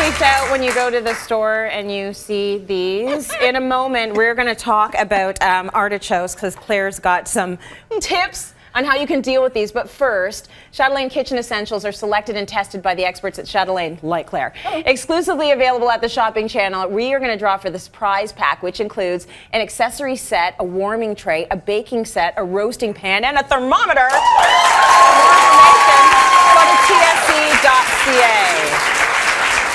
freaked out when you go to the store and you see these. In a moment, we're going to talk about artichokes because Claire's got some tips on how you can deal with these. But first, Chatelaine Kitchen Essentials are selected and tested by the experts at Chatelaine, like Claire. Exclusively available at the shopping channel, we are going to draw for this prize pack, which includes an accessory set, a warming tray, a baking set, a roasting pan, and a thermometer. For more information, go to tsc.ca.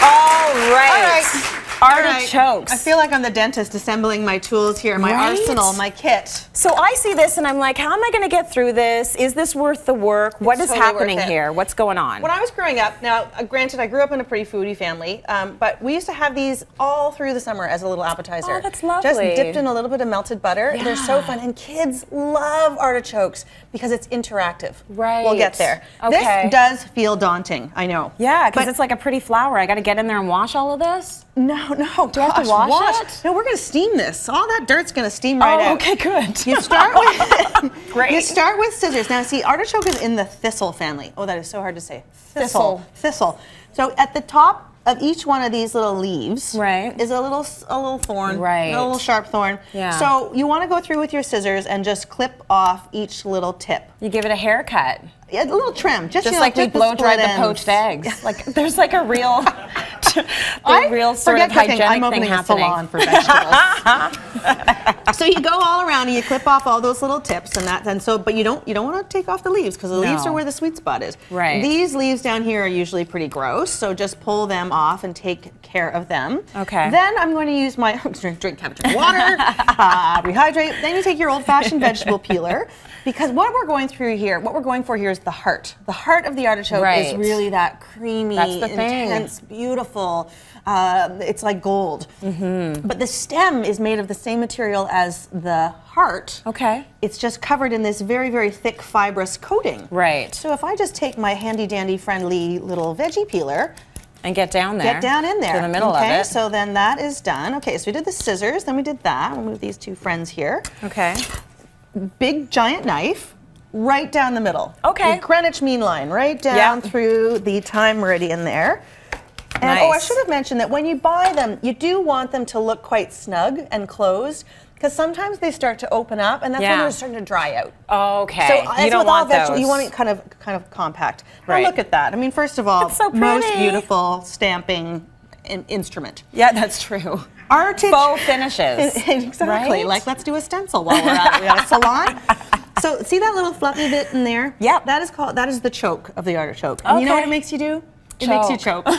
All right. Artichokes. I feel like I'm the dentist assembling my tools here, my arsenal, my kit. So I see this and I'm like, how am I going to get through this? Is this worth the work? What is happening here? What's going on? When I was growing up, now granted I grew up in a pretty foodie family, but we used to have these all through the summer as a little appetizer. Oh, that's lovely. Just dipped in a little bit of melted butter. Yeah. They're so fun, and kids love artichokes because it's interactive. Right. We'll get there. Okay. This does feel daunting, I know. Yeah, because it's like a pretty flour. I got to get in there and wash all of this? No. Do I have to wash it? No, we're going to steam this. All that dirt's going to steam right out. Okay, good. You start with Great. You start with scissors. Now, see, artichoke is in the thistle family. Oh, that is so hard to say. Thistle. So at the top of each one of these little leaves is a little thorn, a little sharp thorn. Yeah. So you want to go through with your scissors and just clip off each little tip. You give it a haircut. Yeah, a little trim, just like we blow dried the poached eggs. Like there's like a real, real sort of hygienic I'm opening thing a salon for vegetables. So you go all around and you clip off all those little tips but you don't want to take off the leaves because the leaves are where the sweet spot is. Right. These leaves down here are usually pretty gross, so just pull them off and take care of them. Okay. Then I'm going to use my drink temperature water, rehydrate. Then you take your old-fashioned vegetable peeler. Because what we're going for here is the heart. The heart of the artichoke is really that creamy, intense, beautiful, it's like gold. But the stem is made of the same material as the heart. Okay. It's just covered in this very, very thick fibrous coating. Right. So if I just take my handy dandy friendly little veggie peeler, and get down there. Get down in there. To the middle of it. So then that is done. Okay, so we did the scissors, then we did that. We'll move these two friends here. Okay. Big giant knife right down the middle. Okay. The Greenwich Mean Line right down through the time meridian there. And I should have mentioned that when you buy them, you do want them to look quite snug and closed because sometimes they start to open up and that's when they're starting to dry out. Okay. So you don't want those. You want it kind of compact. Right. Now look at that. I mean, first of all, it's so most beautiful stamping instrument. Yeah, that's true. Faux finishes. Exactly. Like, let's do a stencil while we're at it. We got a salon. So, see that little fluffy bit in there? Yeah. That is the choke of the artichoke. And you know what it makes you do? It makes you choke. So,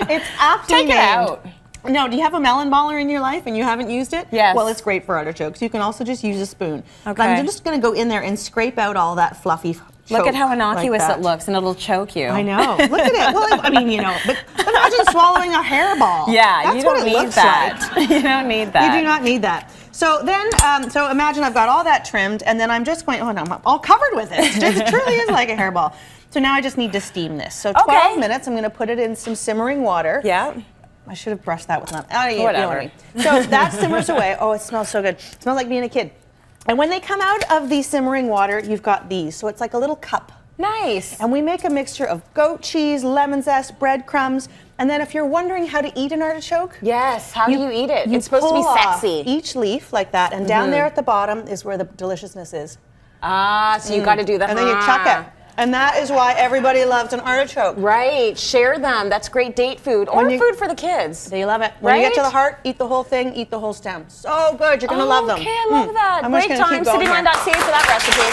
it's aptly named. Take it out. No, do you have a melon baller in your life and you haven't used it? Yes. Well, it's great for artichokes. You can also just use a spoon. Okay. I'm just going to go in there and scrape out all that fluffy Look at how innocuous it looks, and it'll choke you. I know. Look at it. Well, I mean, but imagine swallowing a hairball. Yeah, that's you don't need that. Like. You don't need that. You do not need that. So then, so imagine I've got all that trimmed, and then I'm just going, I'm all covered with it. It truly is like a hairball. So now I just need to steam this. So 12 minutes, I'm going to put it in some simmering water. Yeah. I should have brushed that with lemon. Whatever. So that simmers away. Oh, it smells so good. It smells like being a kid. And when they come out of the simmering water, you've got these. So it's like a little cup. Nice. And we make a mixture of goat cheese, lemon zest, breadcrumbs, and then if you're wondering how to eat an artichoke, how do you eat it? It's supposed to be sexy. Each leaf like that, and down there at the bottom is where the deliciousness is. So you got to do that. And then you chuck it. And that is why everybody loves an artichoke. Right. Share them. That's great date food or food for the kids. They love it. When you get to the heart, eat the whole thing, eat the whole stem. So good. You're going to love them. Okay, I love that. I'm Break time, cityline.ca for that recipe.